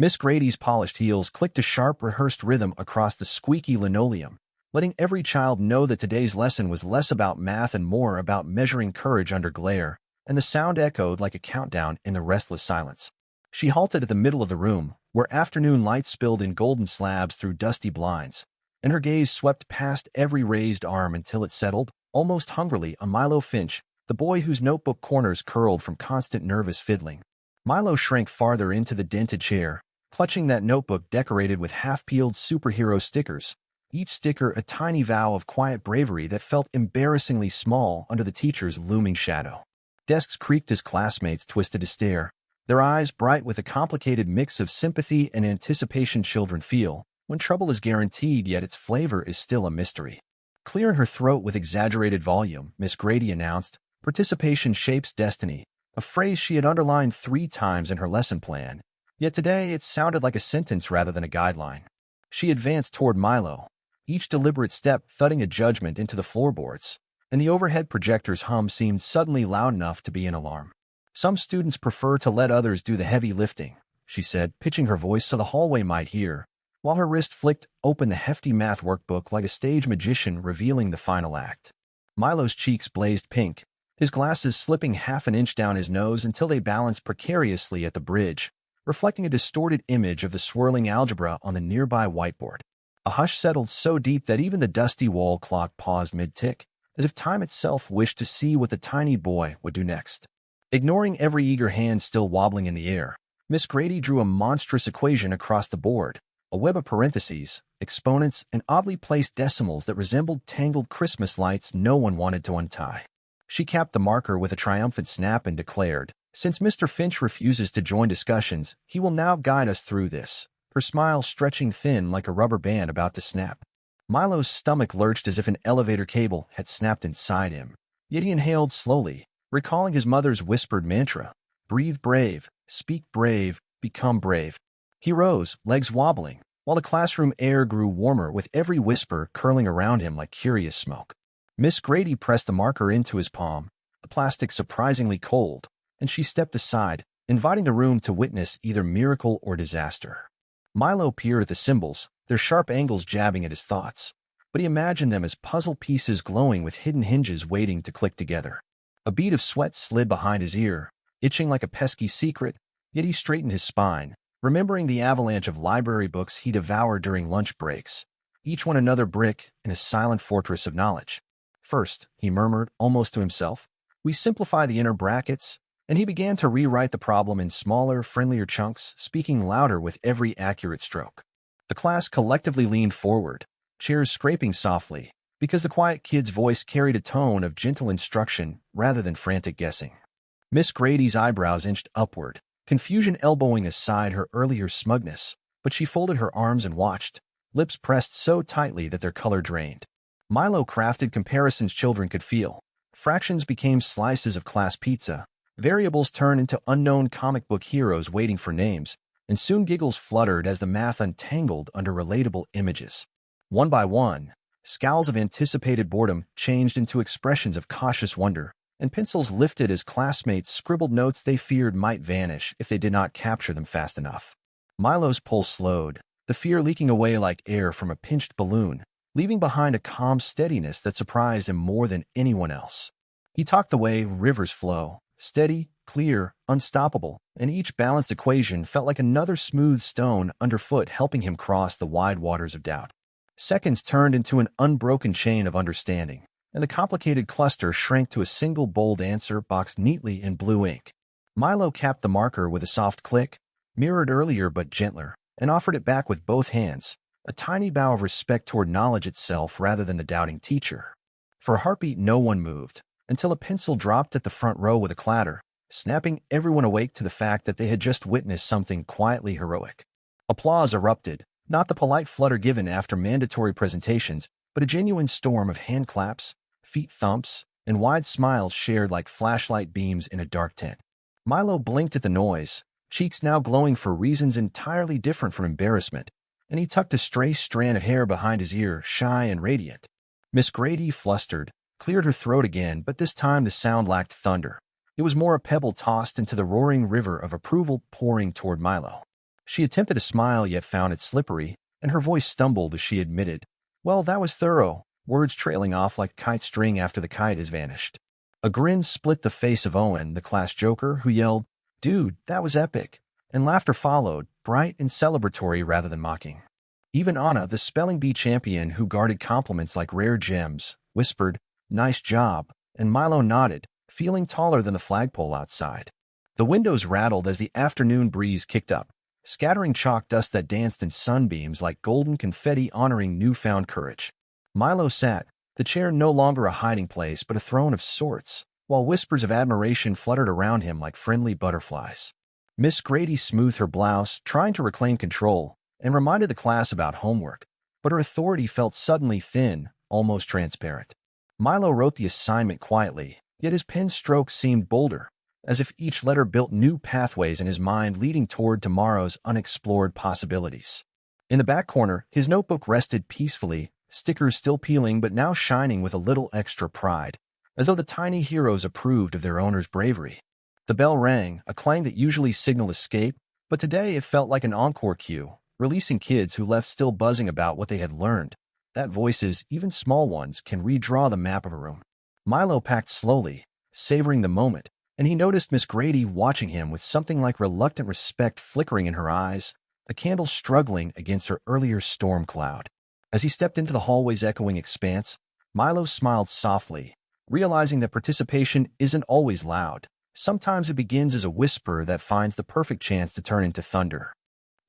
Miss Grady's polished heels clicked a sharp, rehearsed rhythm across the squeaky linoleum, letting every child know that today's lesson was less about math and more about measuring courage under glare, and the sound echoed like a countdown in the restless silence. She halted at the middle of the room, where afternoon light spilled in golden slabs through dusty blinds, and her gaze swept past every raised arm until it settled, almost hungrily, on Milo Finch, the boy whose notebook corners curled from constant nervous fiddling. Milo shrank farther into the dented chair, clutching that notebook decorated with half-peeled superhero stickers, each sticker a tiny vow of quiet bravery that felt embarrassingly small under the teacher's looming shadow. Desks creaked as classmates twisted to stare, their eyes bright with a complicated mix of sympathy and anticipation children feel when trouble is guaranteed yet its flavor is still a mystery. Clearing her throat with exaggerated volume, Miss Grady announced, "Participation shapes destiny," a phrase she had underlined 3 times in her lesson plan, yet today it sounded like a sentence rather than a guideline. She advanced toward Milo, each deliberate step thudding a judgment into the floorboards, and the overhead projector's hum seemed suddenly loud enough to be an alarm. "Some students prefer to let others do the heavy lifting," she said, pitching her voice so the hallway might hear, while her wrist flicked open the hefty math workbook like a stage magician revealing the final act. Milo's cheeks blazed pink, his glasses slipping half an inch down his nose until they balanced precariously at the bridge, reflecting a distorted image of the swirling algebra on the nearby whiteboard. A hush settled so deep that even the dusty wall clock paused mid-tick, as if time itself wished to see what the tiny boy would do next. Ignoring every eager hand still wobbling in the air, Miss Grady drew a monstrous equation across the board, a web of parentheses, exponents, and oddly placed decimals that resembled tangled Christmas lights no one wanted to untie. She capped the marker with a triumphant snap and declared, "Since Mr. Finch refuses to join discussions, he will now guide us through this," her smile stretching thin like a rubber band about to snap. Milo's stomach lurched as if an elevator cable had snapped inside him, yet he inhaled slowly, recalling his mother's whispered mantra, "Breathe brave, speak brave, become brave." He rose, legs wobbling, while the classroom air grew warmer with every whisper curling around him like curious smoke. Miss Grady pressed the marker into his palm, the plastic surprisingly cold, and she stepped aside, inviting the room to witness either miracle or disaster. Milo peered at the symbols, their sharp angles jabbing at his thoughts, but he imagined them as puzzle pieces glowing with hidden hinges waiting to click together. A bead of sweat slid behind his ear, itching like a pesky secret, yet he straightened his spine, remembering the avalanche of library books he devoured during lunch breaks, each one another brick in a silent fortress of knowledge. "First," he murmured, almost to himself, "we simplify the inner brackets," and he began to rewrite the problem in smaller, friendlier chunks, speaking louder with every accurate stroke. The class collectively leaned forward, chairs scraping softly, because the quiet kid's voice carried a tone of gentle instruction rather than frantic guessing. Miss Grady's eyebrows inched upward, confusion elbowing aside her earlier smugness, but she folded her arms and watched, lips pressed so tightly that their color drained. Milo crafted comparisons children could feel. Fractions became slices of class pizza, variables turned into unknown comic book heroes waiting for names, and soon giggles fluttered as the math untangled under relatable images. One by one, scowls of anticipated boredom changed into expressions of cautious wonder, and pencils lifted as classmates scribbled notes they feared might vanish if they did not capture them fast enough. Milo's pulse slowed, the fear leaking away like air from a pinched balloon, leaving behind a calm steadiness that surprised him more than anyone else. He talked the way rivers flow, steady, clear, unstoppable, and each balanced equation felt like another smooth stone underfoot helping him cross the wide waters of doubt. Seconds turned into an unbroken chain of understanding, and the complicated cluster shrank to a single bold answer boxed neatly in blue ink. Milo capped the marker with a soft click, mirrored earlier but gentler, and offered it back with both hands, a tiny bow of respect toward knowledge itself rather than the doubting teacher. For a heartbeat no one moved, until a pencil dropped at the front row with a clatter, snapping everyone awake to the fact that they had just witnessed something quietly heroic. Applause erupted, not the polite flutter given after mandatory presentations, but a genuine storm of hand claps, feet thumps, and wide smiles shared like flashlight beams in a dark tent. Milo blinked at the noise, cheeks now glowing for reasons entirely different from embarrassment, and he tucked a stray strand of hair behind his ear, shy and radiant. Miss Grady, flustered, cleared her throat again, but this time the sound lacked thunder. It was more a pebble tossed into the roaring river of approval pouring toward Milo. She attempted a smile yet found it slippery, and her voice stumbled as she admitted, "Well, that was thorough," words trailing off like kite string after the kite has vanished. A grin split the face of Owen, the class joker, who yelled, "Dude, that was epic," and laughter followed, bright and celebratory rather than mocking. Even Anna, the spelling bee champion who guarded compliments like rare gems, whispered, "Nice job," and Milo nodded, feeling taller than the flagpole outside. The windows rattled as the afternoon breeze kicked up, scattering chalk dust that danced in sunbeams like golden confetti honoring newfound courage. Milo sat, the chair no longer a hiding place but a throne of sorts, while whispers of admiration fluttered around him like friendly butterflies. Miss Grady smoothed her blouse, trying to reclaim control, and reminded the class about homework, but her authority felt suddenly thin, almost transparent. Milo wrote the assignment quietly, yet his pen strokes seemed bolder, as if each letter built new pathways in his mind leading toward tomorrow's unexplored possibilities. In the back corner, his notebook rested peacefully, stickers still peeling but now shining with a little extra pride, as though the tiny heroes approved of their owner's bravery. The bell rang, a clang that usually signaled escape, but today it felt like an encore cue, releasing kids who left still buzzing about what they had learned. That voices, even small ones, can redraw the map of a room. Milo packed slowly, savoring the moment, and he noticed Miss Grady watching him with something like reluctant respect flickering in her eyes, a candle struggling against her earlier storm cloud. As he stepped into the hallway's echoing expanse, Milo smiled softly, realizing that participation isn't always loud. Sometimes it begins as a whisper that finds the perfect chance to turn into thunder.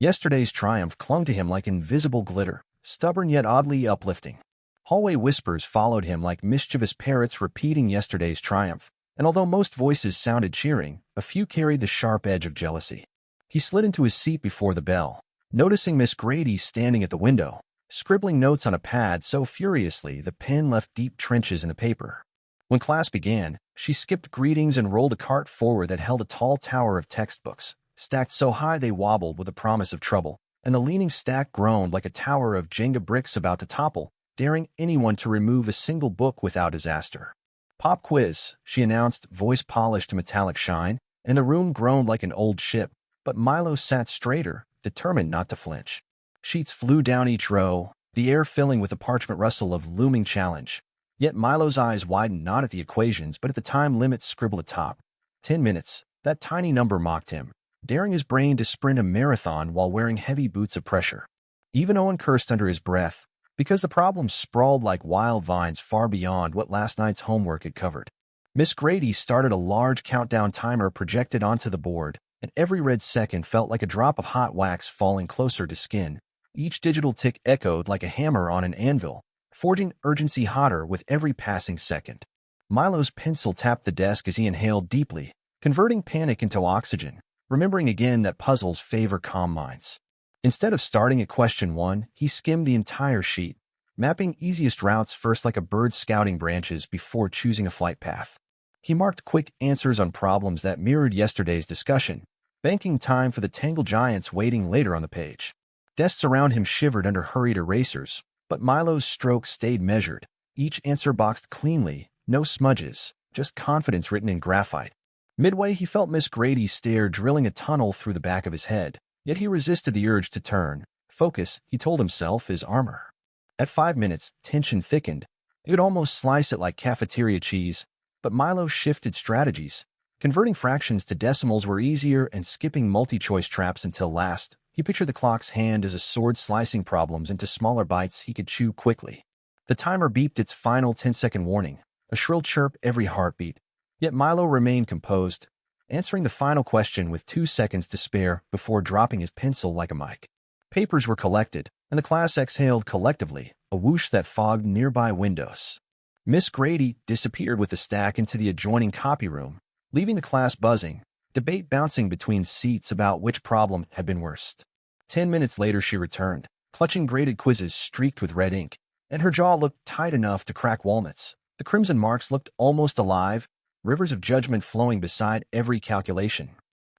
Yesterday's triumph clung to him like invisible glitter, stubborn yet oddly uplifting. Hallway whispers followed him like mischievous parrots repeating yesterday's triumph, and although most voices sounded cheering, a few carried the sharp edge of jealousy. He slid into his seat before the bell, noticing Miss Grady standing at the window, scribbling notes on a pad so furiously the pen left deep trenches in the paper. When class began, she skipped greetings and rolled a cart forward that held a tall tower of textbooks, stacked so high they wobbled with the promise of trouble, and the leaning stack groaned like a tower of Jenga bricks about to topple, daring anyone to remove a single book without disaster. "Pop quiz," she announced, voice polished to metallic shine, and the room groaned like an old ship, but Milo sat straighter, determined not to flinch. Sheets flew down each row, the air filling with the parchment rustle of looming challenge. Yet Milo's eyes widened not at the equations but at the time limit scribbled atop. 10 minutes, that tiny number mocked him, daring his brain to sprint a marathon while wearing heavy boots of pressure. Even Owen cursed under his breath, because the problems sprawled like wild vines far beyond what last night's homework had covered. Miss Grady started a large countdown timer projected onto the board, and every red second felt like a drop of hot wax falling closer to skin. Each digital tick echoed like a hammer on an anvil, forging urgency hotter with every passing second. Milo's pencil tapped the desk as he inhaled deeply, converting panic into oxygen, remembering again that puzzles favor calm minds. Instead of starting at question 1, he skimmed the entire sheet, mapping easiest routes first like a bird scouting branches before choosing a flight path. He marked quick answers on problems that mirrored yesterday's discussion, banking time for the Tangle Giants waiting later on the page. Desks around him shivered under hurried erasers, but Milo's strokes stayed measured, each answer boxed cleanly, no smudges, just confidence written in graphite. Midway, he felt Miss Grady's stare drilling a tunnel through the back of his head, yet he resisted the urge to turn. Focus, he told himself, is armor. At 5 minutes, tension thickened. He could almost slice it like cafeteria cheese, but Milo shifted strategies. Converting fractions to decimals were easier and skipping multi-choice traps until last. He pictured the clock's hand as a sword slicing problems into smaller bites he could chew quickly. The timer beeped its final 10-second warning, a shrill chirp every heartbeat. Yet Milo remained composed, answering the final question with 2 seconds to spare before dropping his pencil like a mic. Papers were collected, and the class exhaled collectively, a whoosh that fogged nearby windows. Miss Grady disappeared with the stack into the adjoining copy room, leaving the class buzzing, debate bouncing between seats about which problem had been worst. 10 minutes later she returned, clutching graded quizzes streaked with red ink, and her jaw looked tight enough to crack walnuts. The crimson marks looked almost alive, rivers of judgment flowing beside every calculation.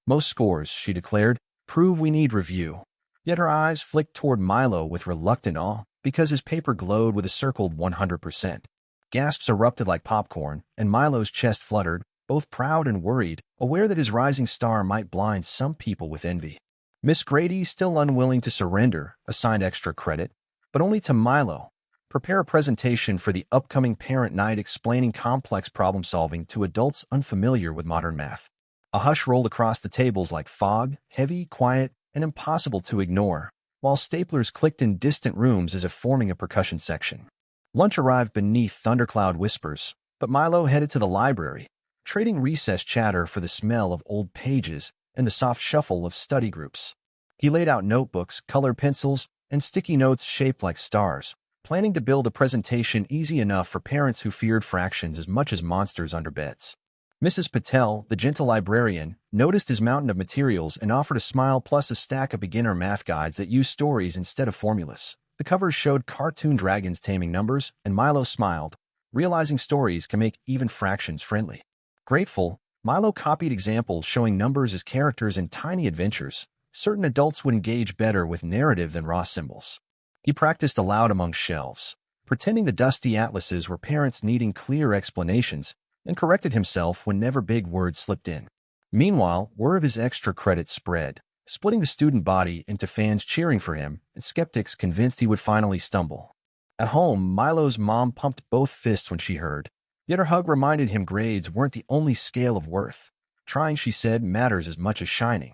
"Most scores," she declared, "prove we need review." Yet her eyes flicked toward Milo with reluctant awe, because his paper glowed with a circled 100%. Gasps erupted like popcorn, and Milo's chest fluttered, both proud and worried, aware that his rising star might blind some people with envy. Miss Grady, still unwilling to surrender, assigned extra credit, but only to Milo. Prepare a presentation for the upcoming parent night explaining complex problem-solving to adults unfamiliar with modern math. A hush rolled across the tables like fog, heavy, quiet, and impossible to ignore, while staplers clicked in distant rooms as if forming a percussion section. Lunch arrived beneath thundercloud whispers, but Milo headed to the library, trading recess chatter for the smell of old pages and the soft shuffle of study groups. He laid out notebooks, colored pencils, and sticky notes shaped like stars, planning to build a presentation easy enough for parents who feared fractions as much as monsters under beds. Mrs. Patel, the gentle librarian, noticed his mountain of materials and offered a smile plus a stack of beginner math guides that used stories instead of formulas. The covers showed cartoon dragons taming numbers, and Milo smiled, realizing stories can make even fractions friendly. Grateful, Milo copied examples showing numbers as characters in tiny adventures. Certain adults would engage better with narrative than raw symbols. He practiced aloud among shelves, pretending the dusty atlases were parents needing clear explanations, and corrected himself whenever big words slipped in. Meanwhile, word of his extra credit spread, splitting the student body into fans cheering for him and skeptics convinced he would finally stumble. At home, Milo's mom pumped both fists when she heard, yet her hug reminded him grades weren't the only scale of worth. Trying, she said, matters as much as shining.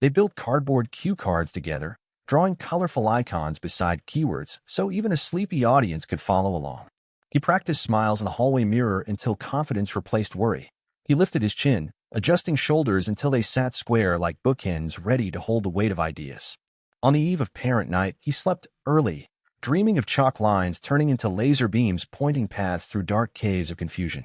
They built cardboard cue cards together, drawing colorful icons beside keywords so even a sleepy audience could follow along. He practiced smiles in the hallway mirror until confidence replaced worry. He lifted his chin, adjusting shoulders until they sat square like bookends ready to hold the weight of ideas. On the eve of parent night, he slept early, dreaming of chalk lines turning into laser beams pointing paths through dark caves of confusion.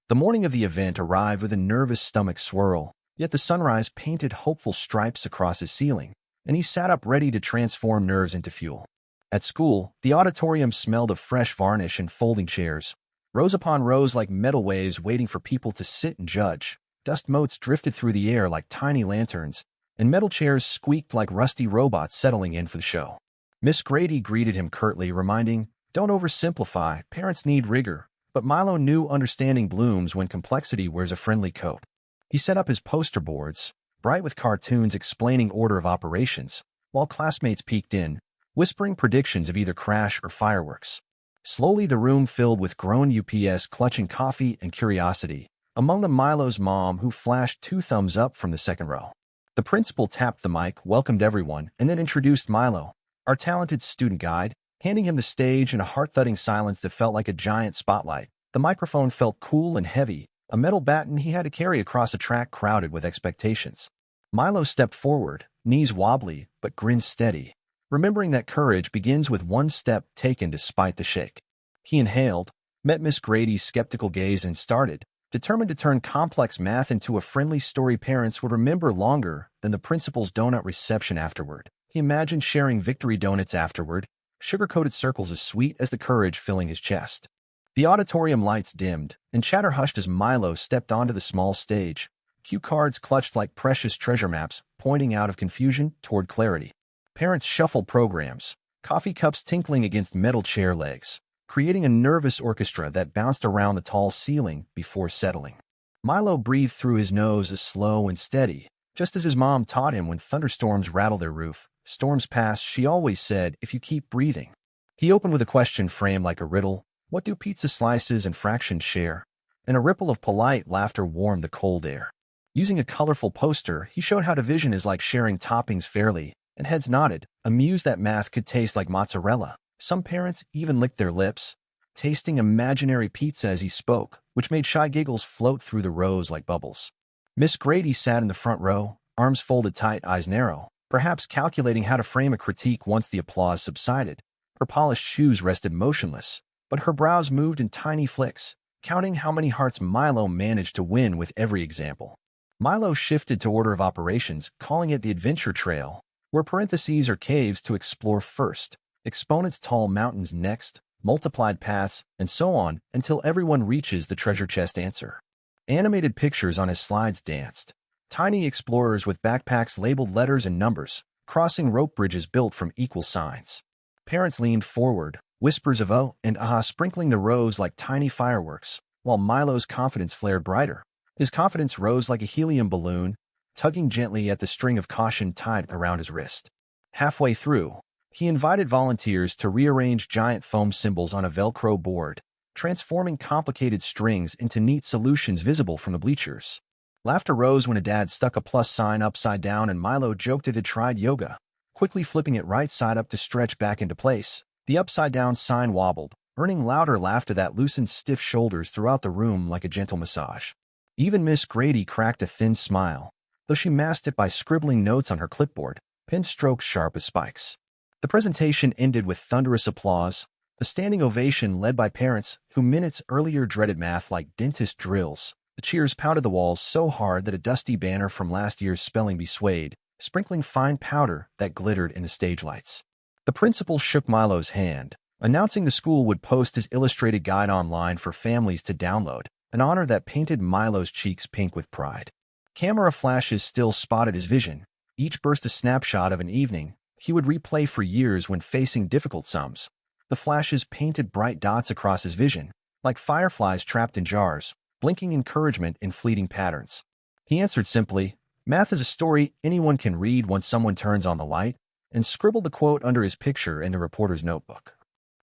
The morning of the event arrived with a nervous stomach swirl, yet the sunrise painted hopeful stripes across his ceiling, and he sat up ready to transform nerves into fuel. At school, the auditorium smelled of fresh varnish and folding chairs, rows upon rows like metal waves waiting for people to sit and judge. Dust motes drifted through the air like tiny lanterns, and metal chairs squeaked like rusty robots settling in for the show. Miss Grady greeted him curtly, reminding, "Don't oversimplify, parents need rigor," but Milo knew understanding blooms when complexity wears a friendly coat. He set up his poster boards, bright with cartoons explaining order of operations, while classmates peeked in, whispering predictions of either crash or fireworks. Slowly the room filled with grown UPS clutching coffee and curiosity, among them Milo's mom who flashed 2 thumbs up from the second row. The principal tapped the mic, welcomed everyone, and then introduced Milo, our talented student guide, handing him the stage in a heart-thudding silence that felt like a giant spotlight. The microphone felt cool and heavy, a metal baton he had to carry across a track crowded with expectations. Milo stepped forward, knees wobbly, but grinned steady, remembering that courage begins with one step taken despite the shake. He inhaled, met Miss Grady's skeptical gaze and started, determined to turn complex math into a friendly story parents would remember longer than the principal's donut reception afterward. He imagined sharing victory donuts afterward, sugar-coated circles as sweet as the courage filling his chest. The auditorium lights dimmed, and chatter hushed as Milo stepped onto the small stage, cue cards clutched like precious treasure maps, pointing out of confusion toward clarity. Parents shuffled programs, coffee cups tinkling against metal chair legs, creating a nervous orchestra that bounced around the tall ceiling before settling. Milo breathed through his nose as slow and steady, just as his mom taught him when thunderstorms rattle their roof. Storms pass, she always said, if you keep breathing. He opened with a question framed like a riddle. What do pizza slices and fractions share? And a ripple of polite laughter warmed the cold air. Using a colorful poster, he showed how division is like sharing toppings fairly, and heads nodded, amused that math could taste like mozzarella. Some parents even licked their lips, tasting imaginary pizza as he spoke, which made shy giggles float through the rows like bubbles. Miss Grady sat in the front row, arms folded tight, eyes narrow, perhaps calculating how to frame a critique once the applause subsided. Her polished shoes rested motionless, but her brows moved in tiny flicks, counting how many hearts Milo managed to win with every example. Milo shifted to order of operations, calling it the adventure trail, where parentheses are caves to explore first, exponents tall mountains next, multiplied paths, and so on until everyone reaches the treasure chest answer. Animated pictures on his slides danced, tiny explorers with backpacks labeled letters and numbers, crossing rope bridges built from equal signs. Parents leaned forward, whispers of oh and ah sprinkling the rows like tiny fireworks, while Milo's confidence flared brighter. His confidence rose like a helium balloon, tugging gently at the string of caution tied around his wrist. Halfway through, he invited volunteers to rearrange giant foam symbols on a Velcro board, transforming complicated strings into neat solutions visible from the bleachers. Laughter rose when a dad stuck a plus sign upside down and Milo joked it had tried yoga, quickly flipping it right side up to stretch back into place. The upside-down sign wobbled, earning louder laughter that loosened stiff shoulders throughout the room like a gentle massage. Even Miss Grady cracked a thin smile, though she masked it by scribbling notes on her clipboard, pen strokes sharp as spikes. The presentation ended with thunderous applause, a standing ovation led by parents who minutes earlier dreaded math like dentist drills. The cheers pounded the walls so hard that a dusty banner from last year's spelling bee swayed, sprinkling fine powder that glittered in the stage lights. The principal shook Milo's hand, announcing the school would post his illustrated guide online for families to download, an honor that painted Milo's cheeks pink with pride. Camera flashes still spotted his vision, each burst a snapshot of an evening he would replay for years when facing difficult sums. The flashes painted bright dots across his vision, like fireflies trapped in jars, blinking encouragement in fleeting patterns. He answered simply, "Math is a story anyone can read once someone turns on the light," and scribbled the quote under his picture in the reporter's notebook.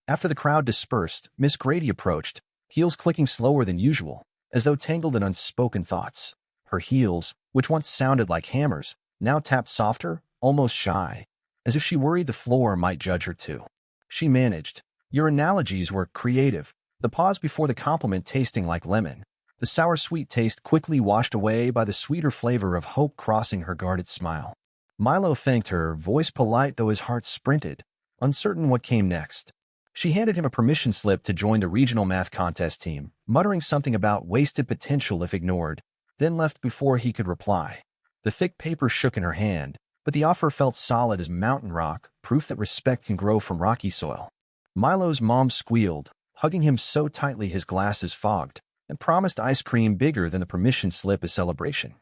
After the crowd dispersed, Miss Grady approached, heels clicking slower than usual, as though tangled in unspoken thoughts. Her heels, which once sounded like hammers, now tapped softer, almost shy, as if she worried the floor might judge her too. She managed. "Your analogies were creative," the pause before the compliment tasting like lemon, the sour-sweet taste quickly washed away by the sweeter flavor of hope crossing her guarded smile. Milo thanked her, voice polite though his heart sprinted, uncertain what came next. She handed him a permission slip to join the regional math contest team, muttering something about wasted potential if ignored, then left before he could reply. The thick paper shook in her hand, but the offer felt solid as mountain rock, proof that respect can grow from rocky soil. Milo's mom squealed, hugging him so tightly his glasses fogged, and promised ice cream bigger than the permission slip as celebration.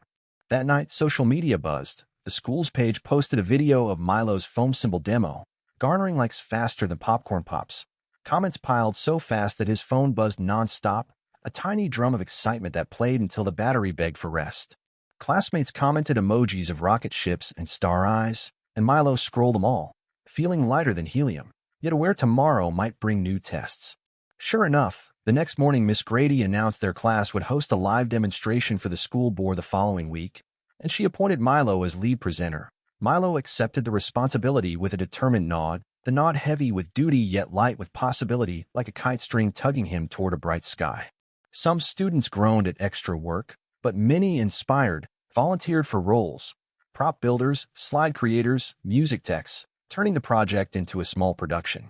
That night, social media buzzed. The school's page posted a video of Milo's foam symbol demo, garnering likes faster than popcorn pops. Comments piled so fast that his phone buzzed non-stop, a tiny drum of excitement that played until the battery begged for rest. Classmates commented emojis of rocket ships and star eyes, and Milo scrolled them all, feeling lighter than helium, yet aware tomorrow might bring new tests. Sure enough, the next morning Miss Grady announced their class would host a live demonstration for the school board the following week, and she appointed Milo as lead presenter. Milo accepted the responsibility with a determined nod, the nod heavy with duty yet light with possibility, like a kite string tugging him toward a bright sky. Some students groaned at extra work, but many, inspired, volunteered for roles: prop builders, slide creators, music techs, turning the project into a small production.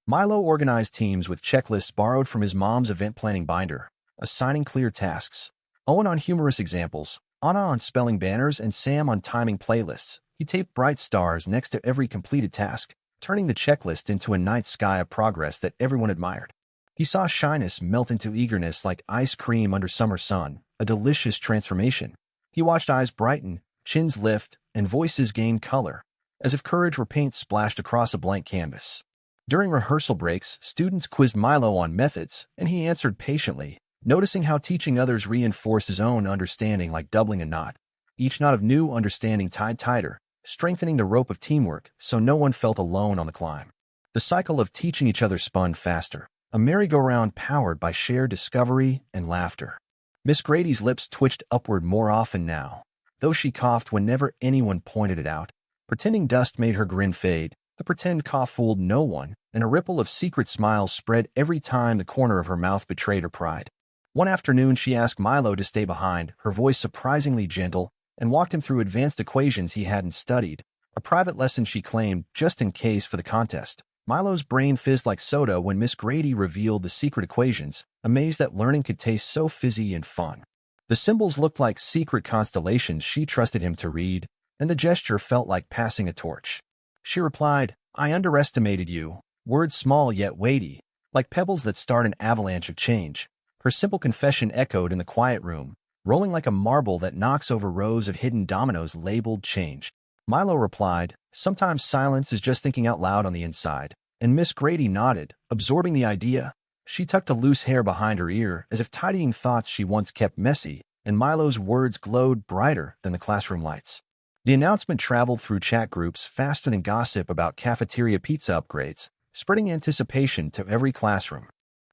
Milo organized teams with checklists borrowed from his mom's event planning binder, assigning clear tasks. Owen on humorous examples, Anna on spelling banners, and Sam on timing playlists. He taped bright stars next to every completed task, turning the checklist into a night sky of progress that everyone admired. He saw shyness melt into eagerness like ice cream under summer sun, a delicious transformation. He watched eyes brighten, chins lift, and voices gain color, as if courage were paint splashed across a blank canvas. During rehearsal breaks, students quizzed Milo on methods, and he answered patiently, noticing how teaching others reinforced his own understanding like doubling a knot. Each knot of new understanding tied tighter, strengthening the rope of teamwork so no one felt alone on the climb. The cycle of teaching each other spun faster, a merry-go-round powered by shared discovery and laughter. Miss Grady's lips twitched upward more often now, though she coughed whenever anyone pointed it out. Pretending dust made her grin fade, the pretend cough fooled no one, and a ripple of secret smiles spread every time the corner of her mouth betrayed her pride. One afternoon she asked Milo to stay behind, her voice surprisingly gentle, and walked him through advanced equations he hadn't studied, a private lesson she claimed just in case for the contest. Milo's brain fizzed like soda when Miss Grady revealed the secret equations, amazed that learning could taste so fizzy and fun. The symbols looked like secret constellations she trusted him to read, and the gesture felt like passing a torch. She replied, "I underestimated you," words small yet weighty, like pebbles that start an avalanche of change. Her simple confession echoed in the quiet room, rolling like a marble that knocks over rows of hidden dominoes labeled change. Milo replied, "Sometimes silence is just thinking out loud on the inside," and Miss Grady nodded, absorbing the idea. She tucked a loose hair behind her ear, as if tidying thoughts she once kept messy, and Milo's words glowed brighter than the classroom lights. The announcement traveled through chat groups faster than gossip about cafeteria pizza upgrades, spreading anticipation to every classroom.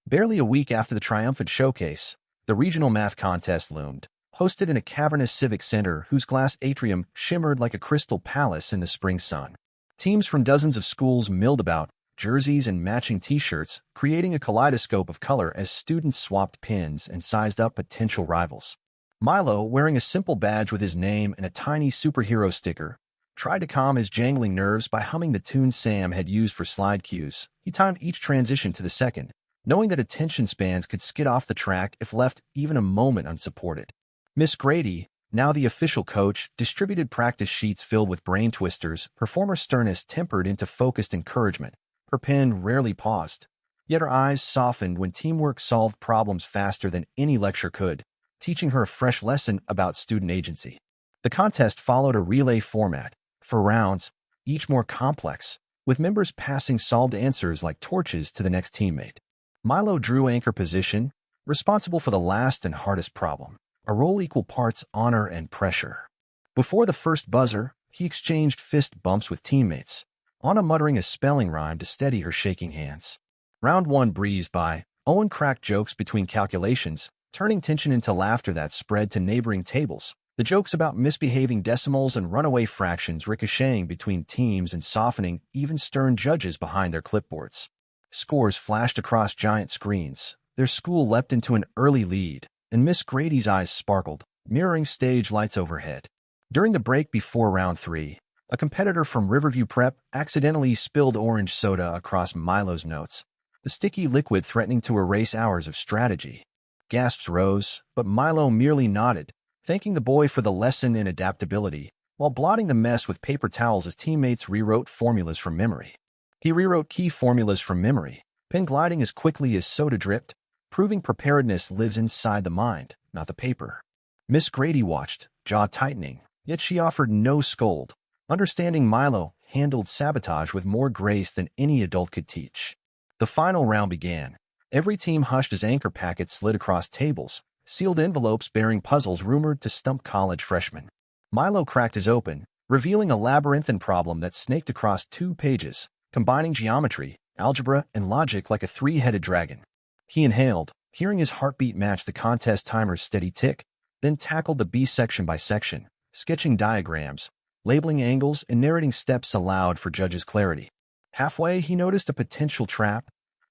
Barely a week after the triumphant showcase, the regional math contest loomed, hosted in a cavernous civic center whose glass atrium shimmered like a crystal palace in the spring sun. Teams from dozens of schools milled about, jerseys and matching t-shirts, creating a kaleidoscope of color as students swapped pins and sized up potential rivals. Milo, wearing a simple badge with his name and a tiny superhero sticker, tried to calm his jangling nerves by humming the tune Sam had used for slide cues. He timed each transition to the second, knowing that attention spans could skid off the track if left even a moment unsupported. Miss Grady, now the official coach, distributed practice sheets filled with brain twisters, performer sternness tempered into focused encouragement. Her pen rarely paused, yet her eyes softened when teamwork solved problems faster than any lecture could, teaching her a fresh lesson about student agency. The contest followed a relay format, 4 rounds, each more complex, with members passing solved answers like torches to the next teammate. Milo drew anchor position, responsible for the last and hardest problem, a role equal parts honor and pressure. Before the first buzzer, he exchanged fist bumps with teammates, Anna muttering a spelling rhyme to steady her shaking hands. Round 1 breezed by. Owen cracked jokes between calculations, turning tension into laughter that spread to neighboring tables. The jokes about misbehaving decimals and runaway fractions ricocheting between teams and softening even stern judges behind their clipboards. Scores flashed across giant screens. Their school leapt into an early lead, and Miss Grady's eyes sparkled, mirroring stage lights overhead. During the break before round 3, a competitor from Riverview Prep accidentally spilled orange soda across Milo's notes, the sticky liquid threatening to erase hours of strategy. Gasps rose, but Milo merely nodded, thanking the boy for the lesson in adaptability, while blotting the mess with paper towels as teammates rewrote formulas from memory. He rewrote key formulas from memory, pen gliding as quickly as soda dripped, proving preparedness lives inside the mind, not the paper. Miss Grady watched, jaw tightening, yet she offered no scold, understanding Milo handled sabotage with more grace than any adult could teach. The final round began. Every team hushed as anchor packets slid across tables, sealed envelopes bearing puzzles rumored to stump college freshmen. Milo cracked his open, revealing a labyrinthine problem that snaked across 2 pages, combining geometry, algebra, and logic like a 3-headed dragon. He inhaled, hearing his heartbeat match the contest timer's steady tick, then tackled the B section by section, sketching diagrams, labeling angles, and narrating steps aloud for judges' clarity. Halfway, he noticed a potential trap,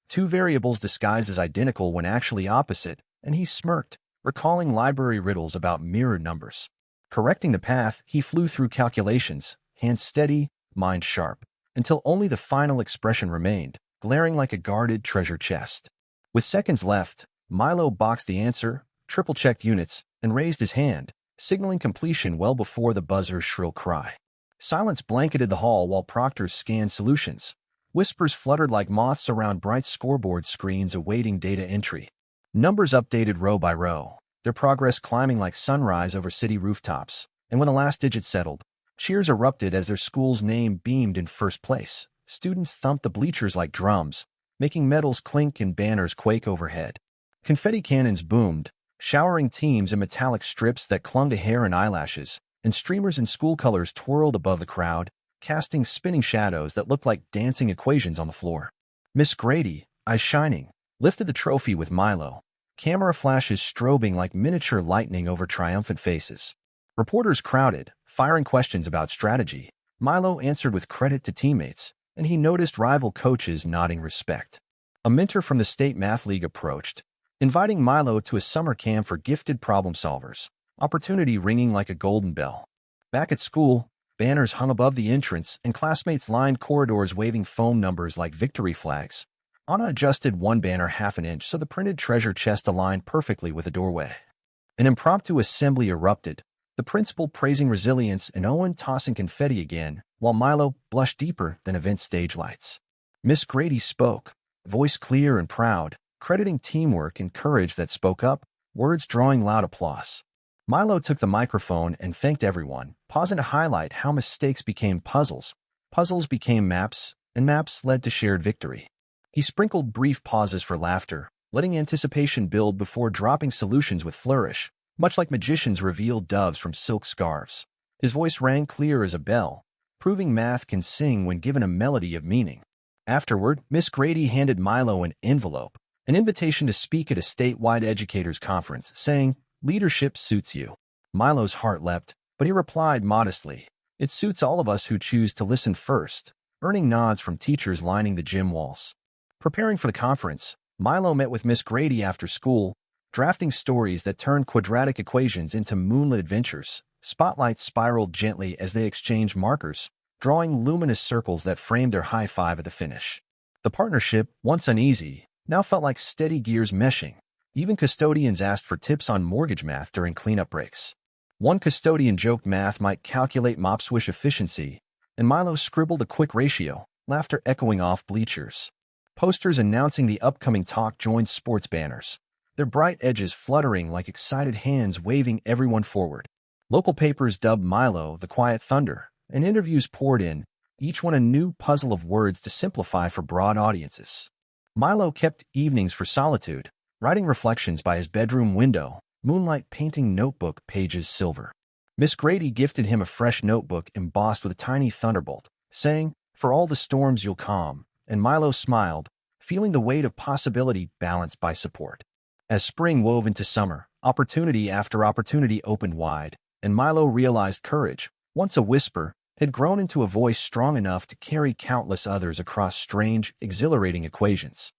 2 variables disguised as identical when actually opposite, and he smirked, recalling library riddles about mirrored numbers. Correcting the path, he flew through calculations, hands steady, mind sharp, until only the final expression remained, glaring like a guarded treasure chest. With seconds left, Milo boxed the answer, triple-checked units, and raised his hand, signaling completion well before the buzzer's shrill cry. Silence blanketed the hall while proctors scanned solutions. Whispers fluttered like moths around bright scoreboard screens awaiting data entry. Numbers updated row by row, their progress climbing like sunrise over city rooftops. And when the last digit settled, cheers erupted as their school's name beamed in first place. Students thumped the bleachers like drums, making medals clink and banners quake overhead. Confetti cannons boomed, showering teams in metallic strips that clung to hair and eyelashes, and streamers in school colors twirled above the crowd, casting spinning shadows that looked like dancing equations on the floor. Miss Grady, eyes shining, lifted the trophy with Milo, camera flashes strobing like miniature lightning over triumphant faces. Reporters crowded, firing questions about strategy. Milo answered with credit to teammates, and he noticed rival coaches nodding respect. A mentor from the State Math League approached, inviting Milo to a summer camp for gifted problem solvers, opportunity ringing like a golden bell. Back at school, banners hung above the entrance and classmates lined corridors waving phone numbers like victory flags. Anna adjusted one banner half an inch so the printed treasure chest aligned perfectly with the doorway. An impromptu assembly erupted, the principal praising resilience and Owen tossing confetti again, while Milo blushed deeper than event stage lights. Miss Grady spoke, voice clear and proud, crediting teamwork and courage that spoke up, words drawing loud applause. Milo took the microphone and thanked everyone, pausing to highlight how mistakes became puzzles, puzzles became maps, and maps led to shared victory. He sprinkled brief pauses for laughter, letting anticipation build before dropping solutions with flourish, much like magicians reveal doves from silk scarves. His voice rang clear as a bell, proving math can sing when given a melody of meaning. Afterward, Miss Grady handed Milo an envelope, an invitation to speak at a statewide educators conference, saying, "Leadership suits you." Milo's heart leapt, but he replied modestly, "It suits all of us who choose to listen first," earning nods from teachers lining the gym walls. Preparing for the conference, Milo met with Miss Grady after school, drafting stories that turned quadratic equations into moonlit adventures. Spotlights spiraled gently as they exchanged markers, drawing luminous circles that framed their high five at the finish. The partnership, once uneasy, now felt like steady gears meshing. Even custodians asked for tips on mortgage math during cleanup breaks. One custodian joked math might calculate mop swish efficiency, and Milo scribbled a quick ratio, laughter echoing off bleachers. Posters announcing the upcoming talk joined sports banners, their bright edges fluttering like excited hands waving everyone forward. Local papers dubbed Milo the Quiet Thunder, and interviews poured in, each one a new puzzle of words to simplify for broad audiences. Milo kept evenings for solitude, writing reflections by his bedroom window, moonlight painting notebook pages silver. Miss Grady gifted him a fresh notebook embossed with a tiny thunderbolt, saying, "For all the storms you'll calm," and Milo smiled, feeling the weight of possibility balanced by support. As spring wove into summer, opportunity after opportunity opened wide, and Milo realized courage, once a whisper, had grown into a voice strong enough to carry countless others across strange, exhilarating equations.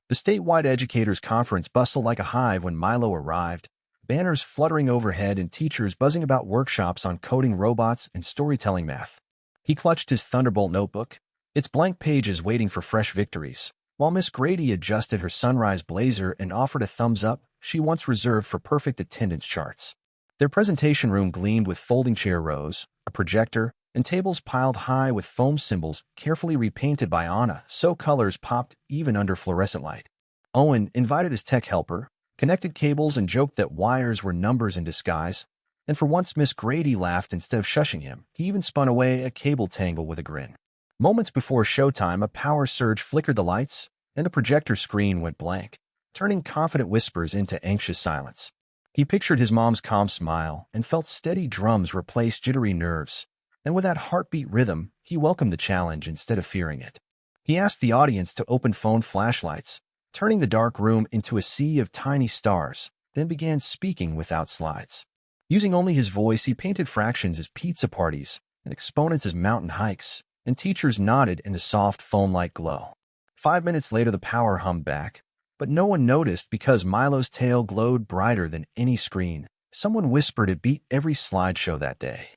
The statewide educators' conference bustled like a hive when Milo arrived, banners fluttering overhead and teachers buzzing about workshops on coding robots and storytelling math. He clutched his Thunderbolt notebook, its blank pages waiting for fresh victories, while Miss Grady adjusted her sunrise blazer and offered a thumbs up she once reserved for perfect attendance charts. Their presentation room gleamed with folding chair rows, a projector, and tables piled high with foam symbols carefully repainted by Anna so colors popped even under fluorescent light. Owen, invited as tech helper, connected cables and joked that wires were numbers in disguise, and for once Miss Grady laughed instead of shushing him. He even spun away a cable tangle with a grin. Moments before showtime, a power surge flickered the lights, and the projector screen went blank, turning confident whispers into anxious silence. He pictured his mom's calm smile and felt steady drums replace jittery nerves, and with that heartbeat rhythm, he welcomed the challenge instead of fearing it. He asked the audience to open phone flashlights, turning the dark room into a sea of tiny stars, then began speaking without slides. Using only his voice, he painted fractions as pizza parties and exponents as mountain hikes, and teachers nodded in the soft foam-like glow. 5 minutes later, the power hummed back, but no one noticed because Milo's tail glowed brighter than any screen. Someone whispered it beat every slideshow that day.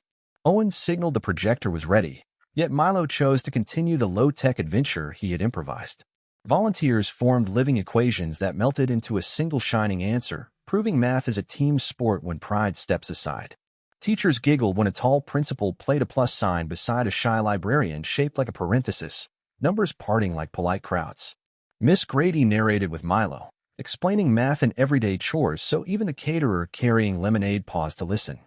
Owen signaled the projector was ready, yet Milo chose to continue the low-tech adventure he had improvised. Volunteers formed living equations that melted into a single shining answer, proving math is a team sport when pride steps aside. Teachers giggled when a tall principal played a plus sign beside a shy librarian shaped like a parenthesis, numbers parting like polite crowds. Miss Grady narrated with Milo, explaining math and everyday chores so even the caterer carrying lemonade paused to listen.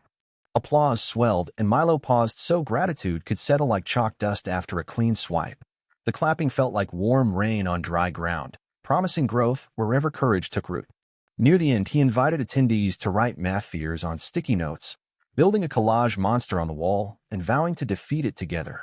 Applause swelled, and Milo paused so gratitude could settle like chalk dust after a clean swipe. The clapping felt like warm rain on dry ground, promising growth wherever courage took root. Near the end, he invited attendees to write math fears on sticky notes, building a collage monster on the wall and vowing to defeat it together.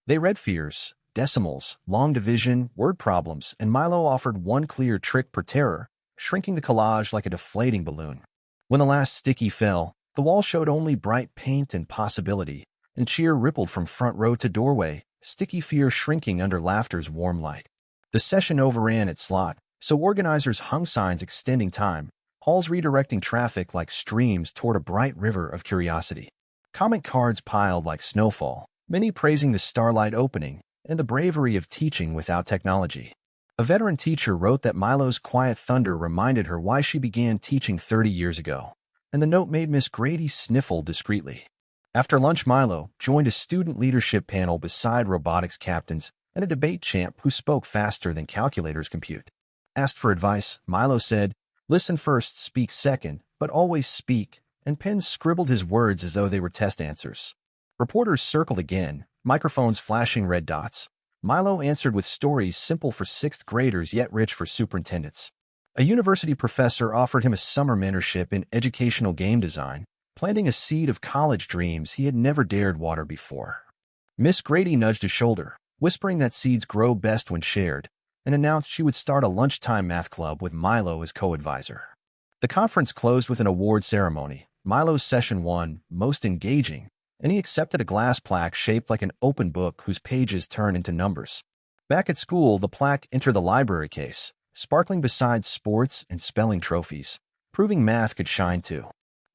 They read fears, decimals, long division, word problems, and Milo offered one clear trick per terror, shrinking the collage like a deflating balloon. When the last sticky fell, the wall showed only bright paint and possibility, and cheer rippled from front row to doorway, sticky fear shrinking under laughter's warm light. The session overran its slot, so organizers hung signs extending time, halls redirecting traffic like streams toward a bright river of curiosity. Comment cards piled like snowfall, many praising the starlight opening and the bravery of teaching without technology. A veteran teacher wrote that Milo's quiet thunder reminded her why she began teaching 30 years ago, and the note made Miss Grady sniffle discreetly. After lunch, Milo joined a student leadership panel beside robotics captains and a debate champ who spoke faster than calculators compute. Asked for advice, Milo said, "Listen first, speak second, but always speak," and pens scribbled his words as though they were test answers. Reporters circled again, microphones flashing red dots. Milo answered with stories simple for sixth graders yet rich for superintendents. A university professor offered him a summer mentorship in educational game design, planting a seed of college dreams he had never dared water before. Miss Grady nudged his shoulder, whispering that seeds grow best when shared, and announced she would start a lunchtime math club with Milo as co-advisor. The conference closed with an award ceremony, Milo's session 1, most engaging, and he accepted a glass plaque shaped like an open book whose pages turn into numbers. Back at school, the plaque entered the library case, sparkling beside sports and spelling trophies, proving math could shine too.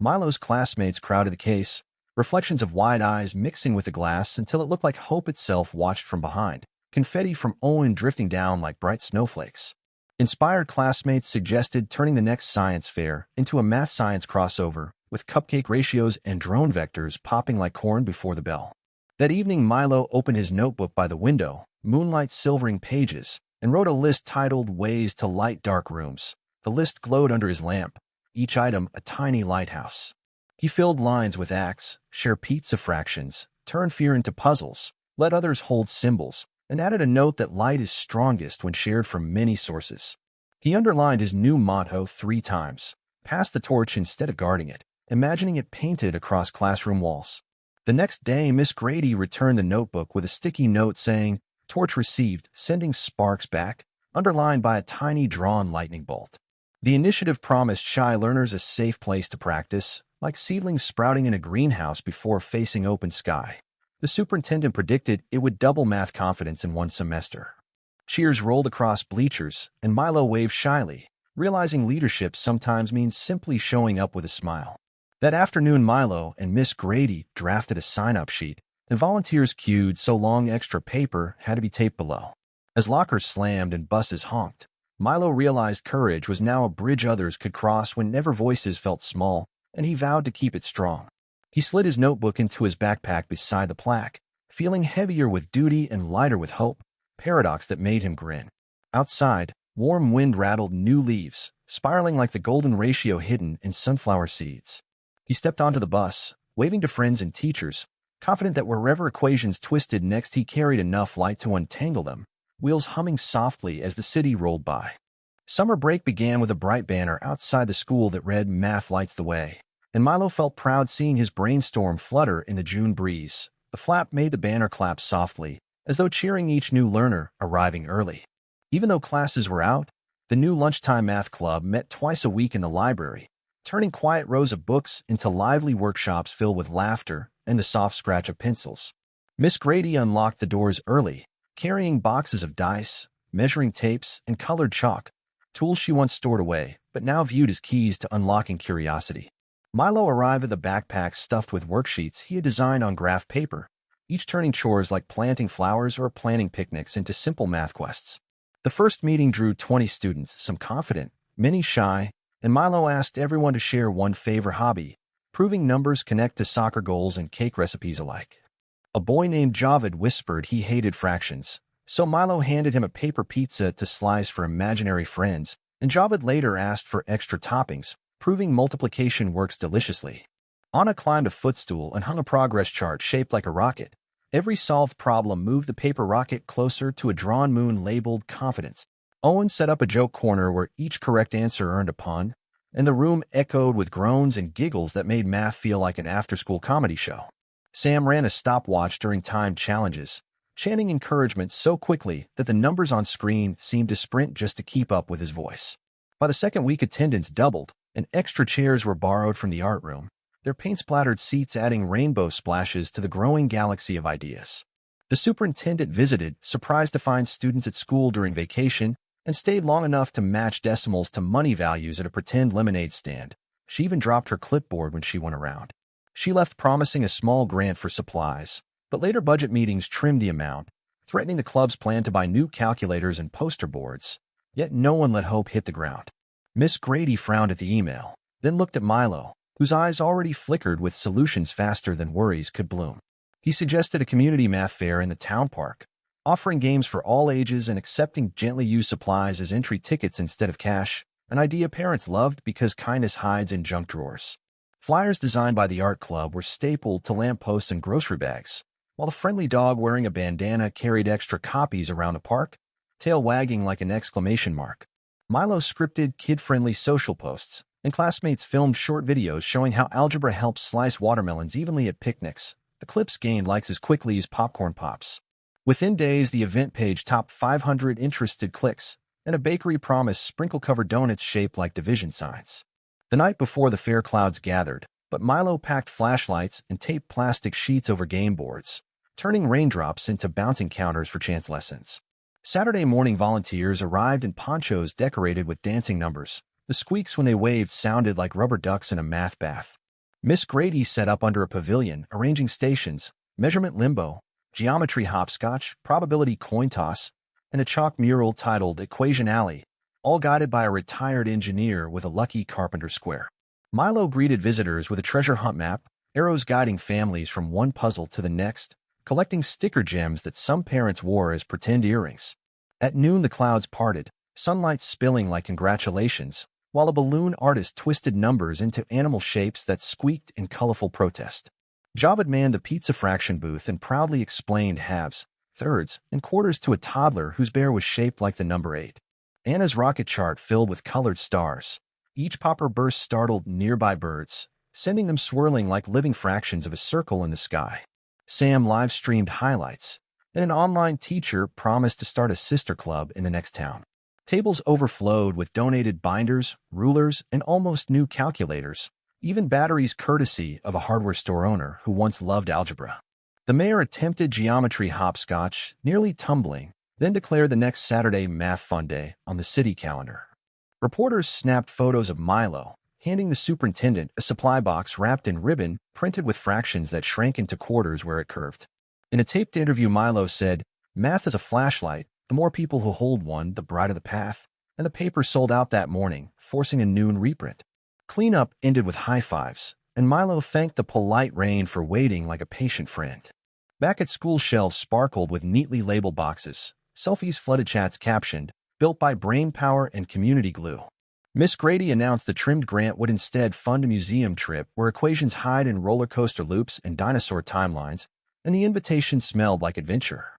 Milo's classmates crowded the case, reflections of wide eyes mixing with the glass until it looked like hope itself watched from behind, confetti from Owen drifting down like bright snowflakes. Inspired classmates suggested turning the next science fair into a math-science crossover, with cupcake ratios and drone vectors popping like corn before the bell. That evening, Milo opened his notebook by the window, moonlight silvering pages, and wrote a list titled Ways to Light Dark Rooms. The list glowed under his lamp, each item a tiny lighthouse. He filled lines with acts, share pizza fractions, turn fear into puzzles, let others hold symbols, and added a note that light is strongest when shared from many sources. He underlined his new motto 3 times, pass the torch instead of guarding it, imagining it painted across classroom walls. The next day, Miss Grady returned the notebook with a sticky note saying, "Torch received, sending sparks back," underlined by a tiny drawn lightning bolt. The initiative promised shy learners a safe place to practice, like seedlings sprouting in a greenhouse before facing open sky. The superintendent predicted it would double math confidence in 1 semester. Cheers rolled across bleachers, and Milo waved shyly, realizing leadership sometimes means simply showing up with a smile. That afternoon, Milo and Miss Grady drafted a sign-up sheet, and volunteers queued so long extra paper had to be taped below. As lockers slammed and buses honked, Milo realized courage was now a bridge others could cross whenever voices felt small, and he vowed to keep it strong. He slid his notebook into his backpack beside the plaque, feeling heavier with duty and lighter with hope, paradox that made him grin. Outside, warm wind rattled new leaves, spiraling like the golden ratio hidden in sunflower seeds. He stepped onto the bus, waving to friends and teachers, confident that wherever equations twisted next he carried enough light to untangle them, wheels humming softly as the city rolled by. Summer break began with a bright banner outside the school that read "Math Lights the Way," and Milo felt proud seeing his brainstorm flutter in the June breeze. The flap made the banner clap softly, as though cheering each new learner arriving early. Even though classes were out, the new lunchtime math club met twice a week in the library, turning quiet rows of books into lively workshops filled with laughter and the soft scratch of pencils. Miss Grady unlocked the doors early, carrying boxes of dice, measuring tapes, and colored chalk, tools she once stored away, but now viewed as keys to unlocking curiosity. Milo arrived with a backpack stuffed with worksheets he had designed on graph paper, each turning chores like planting flowers or planning picnics into simple math quests. The first meeting drew 20 students, some confident, many shy, and Milo asked everyone to share one favorite hobby, proving numbers connect to soccer goals and cake recipes alike. A boy named Javid whispered he hated fractions, so Milo handed him a paper pizza to slice for imaginary friends, and Javid later asked for extra toppings, proving multiplication works deliciously. Anna climbed a footstool and hung a progress chart shaped like a rocket. Every solved problem moved the paper rocket closer to a drawn moon labeled confidence. Owen set up a joke corner where each correct answer earned a pun, and the room echoed with groans and giggles that made math feel like an after-school comedy show. Sam ran a stopwatch during timed challenges, chanting encouragement so quickly that the numbers on screen seemed to sprint just to keep up with his voice. By the second week, attendance doubled, and extra chairs were borrowed from the art room, their paint-splattered seats adding rainbow splashes to the growing galaxy of ideas. The superintendent visited, surprised to find students at school during vacation, and stayed long enough to match decimals to money values at a pretend lemonade stand. She even dropped her clipboard when she went around. She left promising a small grant for supplies, but later budget meetings trimmed the amount, threatening the club's plan to buy new calculators and poster boards. Yet no one let hope hit the ground. Miss Grady frowned at the email, then looked at Milo, whose eyes already flickered with solutions faster than worries could bloom. He suggested a community math fair in the town park, offering games for all ages and accepting gently used supplies as entry tickets instead of cash, an idea parents loved because kindness hides in junk drawers. Flyers designed by the art club were stapled to lampposts and grocery bags, while the friendly dog wearing a bandana carried extra copies around the park, tail wagging like an exclamation mark. Milo scripted kid-friendly social posts, and classmates filmed short videos showing how algebra helps slice watermelons evenly at picnics. The clips gained likes as quickly as popcorn pops. Within days, the event page topped 500 interested clicks, and a bakery promised sprinkle-covered donuts shaped like division signs. The night before the fair, clouds gathered, but Milo packed flashlights and taped plastic sheets over game boards, turning raindrops into bouncing counters for chance lessons. Saturday morning, volunteers arrived in ponchos decorated with dancing numbers. The squeaks when they waved sounded like rubber ducks in a math bath. Miss Grady set up under a pavilion, arranging stations, measurement limbo, geometry hopscotch, probability coin toss, and a chalk mural titled Equation Alley, all guided by a retired engineer with a lucky carpenter square. Milo greeted visitors with a treasure hunt map, arrows guiding families from one puzzle to the next, collecting sticker gems that some parents wore as pretend earrings. At noon, the clouds parted, sunlight spilling like congratulations, while a balloon artist twisted numbers into animal shapes that squeaked in colorful protest. Javed manned the pizza fraction booth and proudly explained halves, thirds, and quarters to a toddler whose bear was shaped like the number 8. Anna's rocket chart filled with colored stars. Each popper burst startled nearby birds, sending them swirling like living fractions of a circle in the sky. Sam live-streamed highlights, and an online teacher promised to start a sister club in the next town. Tables overflowed with donated binders, rulers, and almost new calculators, even batteries courtesy of a hardware store owner who once loved algebra. The mayor attempted geometry hopscotch, nearly tumbling, then declared the next Saturday Math Fun Day on the city calendar. Reporters snapped photos of Milo, handing the superintendent a supply box wrapped in ribbon printed with fractions that shrank into quarters where it curved. In a taped interview, Milo said, "Math is a flashlight. The more people who hold one, the brighter the path." And the paper sold out that morning, forcing a noon reprint. Cleanup ended with high fives, and Milo thanked the polite rain for waiting like a patient friend. Back at school, shelves sparkled with neatly labeled boxes. Selfies flooded chats captioned, "Built by Brainpower and Community Glue." Miss Grady announced the trimmed grant would instead fund a museum trip where equations hide in roller coaster loops and dinosaur timelines, and the invitation smelled like adventure.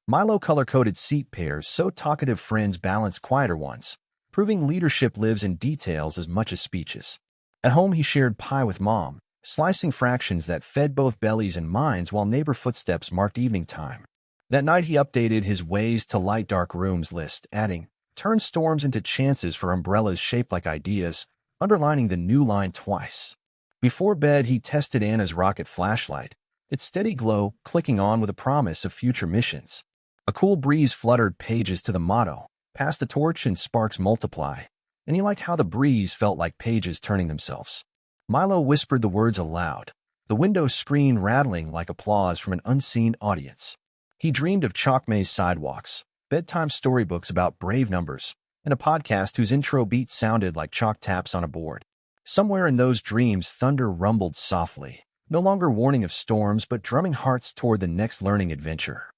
Milo color-coded seat pairs so talkative friends balanced quieter ones, proving leadership lives in details as much as speeches. At home, he shared pie with Mom, slicing fractions that fed both bellies and minds while neighbor footsteps marked evening time. That night, he updated his ways to light dark rooms list, adding, "Turn storms into chances for umbrellas shaped like ideas," underlining the new line twice. Before bed, he tested Anna's rocket flashlight, its steady glow clicking on with a promise of future missions. A cool breeze fluttered pages to the motto, "Pass the torch and sparks multiply," and he liked how the breeze felt like pages turning themselves. Milo whispered the words aloud, the window screen rattling like applause from an unseen audience. He dreamed of chalk maze sidewalks, bedtime storybooks about brave numbers, and a podcast whose intro beat sounded like chalk taps on a board. Somewhere in those dreams, thunder rumbled softly, no longer warning of storms but drumming hearts toward the next learning adventure.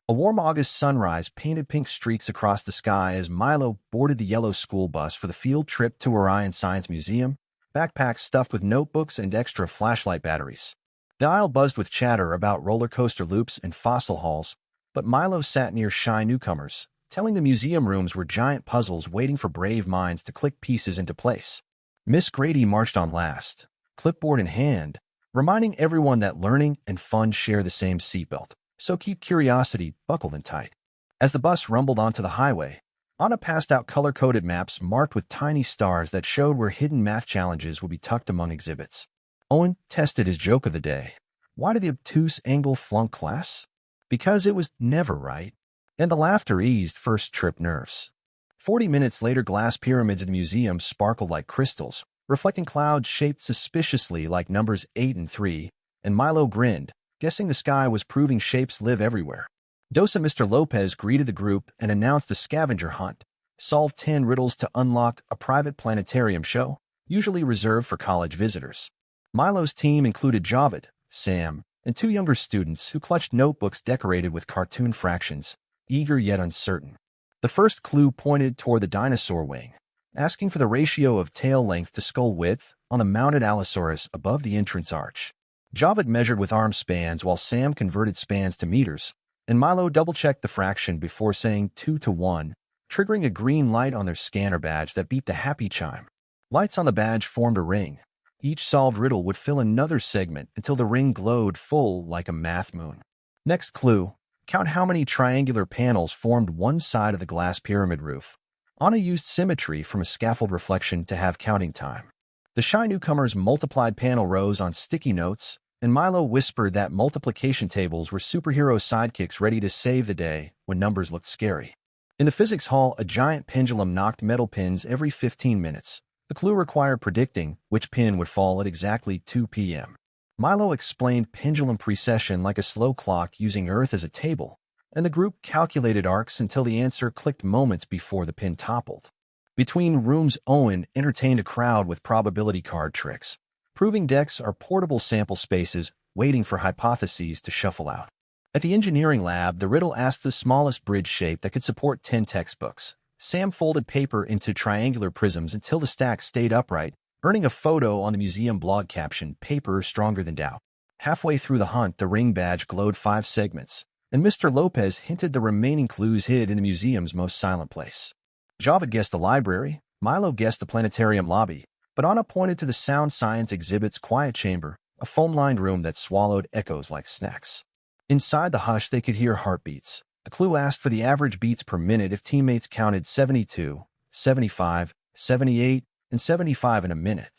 A warm August sunrise painted pink streaks across the sky as Milo boarded the yellow school bus for the field trip to Orion Science Museum, backpacks stuffed with notebooks and extra flashlight batteries. The aisle buzzed with chatter about roller coaster loops and fossil halls, but Milo sat near shy newcomers, telling the museum rooms were giant puzzles waiting for brave minds to click pieces into place. Miss Grady marched on last, clipboard in hand, reminding everyone that learning and fun share the same seatbelt, so keep curiosity buckled in tight. As the bus rumbled onto the highway, Anna passed out color-coded maps marked with tiny stars that showed where hidden math challenges would be tucked among exhibits. Owen tested his joke of the day. Why did the obtuse Angle flunk class? Because it was never right. And the laughter eased first-trip nerves. 40 minutes later, glass pyramids in the museum sparkled like crystals, reflecting clouds shaped suspiciously like numbers 8 and 3, and Milo grinned, guessing the sky was proving shapes live everywhere. Dosa Mr. Lopez greeted the group and announced a scavenger hunt. Solve 10 riddles to unlock a private planetarium show, usually reserved for college visitors. Milo's team included Javed, Sam, and 2 younger students who clutched notebooks decorated with cartoon fractions, eager yet uncertain. The first clue pointed toward the dinosaur wing, asking for the ratio of tail length to skull width on the mounted Allosaurus above the entrance arch. Javed measured with arm spans while Sam converted spans to meters, and Milo double-checked the fraction before saying 2 to 1, triggering a green light on their scanner badge that beeped a happy chime. Lights on the badge formed a ring. Each solved riddle would fill another segment until the ring glowed full like a math moon. Next clue, count how many triangular panels formed one side of the glass pyramid roof. Anna used symmetry from a scaffold reflection to have counting time. The shy newcomers multiplied panel rows on sticky notes, and Milo whispered that multiplication tables were superhero sidekicks ready to save the day when numbers looked scary. In the physics hall, a giant pendulum knocked metal pins every 15 minutes. The clue required predicting which pin would fall at exactly 2 p.m. Milo explained pendulum precession like a slow clock using Earth as a table, and the group calculated arcs until the answer clicked moments before the pin toppled. Between rooms, Owen entertained a crowd with probability card tricks. Proving decks are portable sample spaces waiting for hypotheses to shuffle out. At the engineering lab, the riddle asked the smallest bridge shape that could support 10 textbooks. Sam folded paper into triangular prisms until the stack stayed upright, earning a photo on the museum blog captioned, "Paper stronger than doubt." Halfway through the hunt, the ring badge glowed 5 segments, and Mr. Lopez hinted the remaining clues hid in the museum's most silent place. Javad guessed the library, Milo guessed the planetarium lobby, but Anna pointed to the sound science exhibit's quiet chamber, a foam-lined room that swallowed echoes like snacks. Inside the hush, they could hear heartbeats. The clue asked for the average beats per minute if teammates counted 72, 75, 78, and 75 in a minute.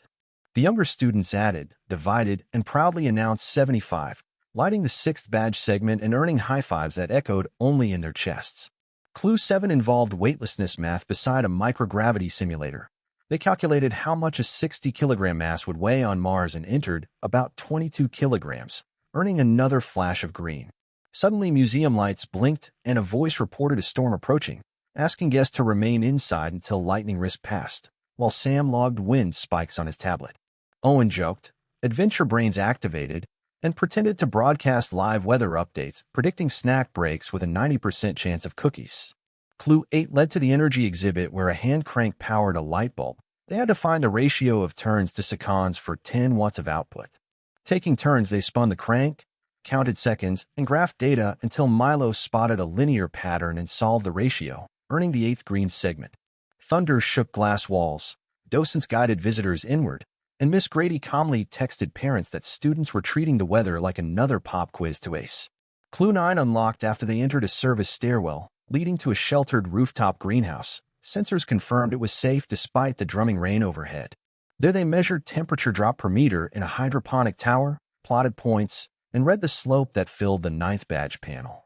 The younger students added, divided, and proudly announced 75, lighting the 6th badge segment and earning high fives that echoed only in their chests. Clue 7 involved weightlessness math beside a microgravity simulator. They calculated how much a 60-kilogram mass would weigh on Mars and entered about 22 kilograms, earning another flash of green. Suddenly, museum lights blinked, and a voice reported a storm approaching, asking guests to remain inside until lightning risk passed, while Sam logged wind spikes on his tablet. Owen joked, Adventure Brains activated, and pretended to broadcast live weather updates, predicting snack breaks with a 90% chance of cookies. Clue 8 led to the energy exhibit where a hand crank powered a light bulb. They had to find the ratio of turns to seconds for 10 watts of output. Taking turns, they spun the crank, counted seconds, and graphed data until Milo spotted a linear pattern and solved the ratio, earning the 8th green segment. Thunder shook glass walls. Docents guided visitors inward, and Miss Grady calmly texted parents that students were treating the weather like another pop quiz to ace. Clue 9 unlocked after they entered a service stairwell, leading to a sheltered rooftop greenhouse. Sensors confirmed it was safe despite the drumming rain overhead. There they measured temperature drop per meter in a hydroponic tower, plotted points, and read the slope that filled the 9th badge panel.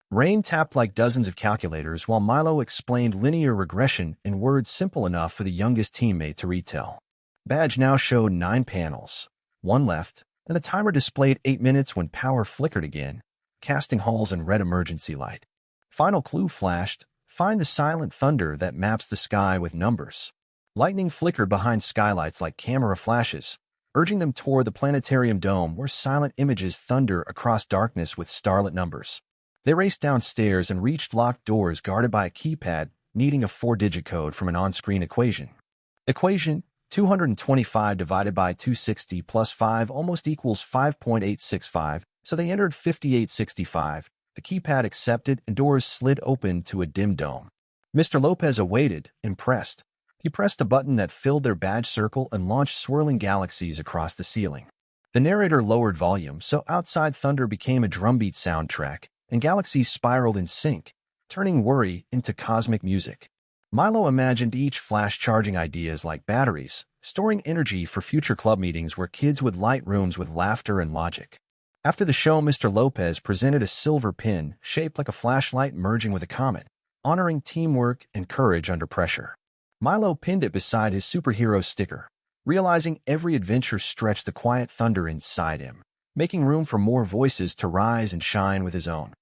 Rain tapped like dozens of calculators while Milo explained linear regression in words simple enough for the youngest teammate to retell. Badge now showed 9 panels, 1 left, and the timer displayed 8 minutes when power flickered again, casting halls in red emergency light. Final clue flashed, find the silent thunder that maps the sky with numbers. Lightning flickered behind skylights like camera flashes, urging them toward the planetarium dome where silent images thunder across darkness with starlit numbers. They raced downstairs and reached locked doors guarded by a keypad, needing a 4-digit code from an on-screen equation. Equation 225 divided by 260 plus 5 almost equals 5.865, so they entered 5865. The keypad accepted and doors slid open to a dim dome. Mr. Lopez awaited, impressed. He pressed a button that filled their badge circle and launched swirling galaxies across the ceiling. The narrator lowered volume, so outside thunder became a drumbeat soundtrack, and galaxies spiraled in sync, turning worry into cosmic music. Milo imagined each flash charging ideas like batteries, storing energy for future club meetings where kids would light rooms with laughter and logic. After the show, Mr. Lopez presented a silver pin shaped like a flashlight merging with a comet, honoring teamwork and courage under pressure. Milo pinned it beside his superhero sticker, realizing every adventure stretched the quiet thunder inside him, making room for more voices to rise and shine with his own.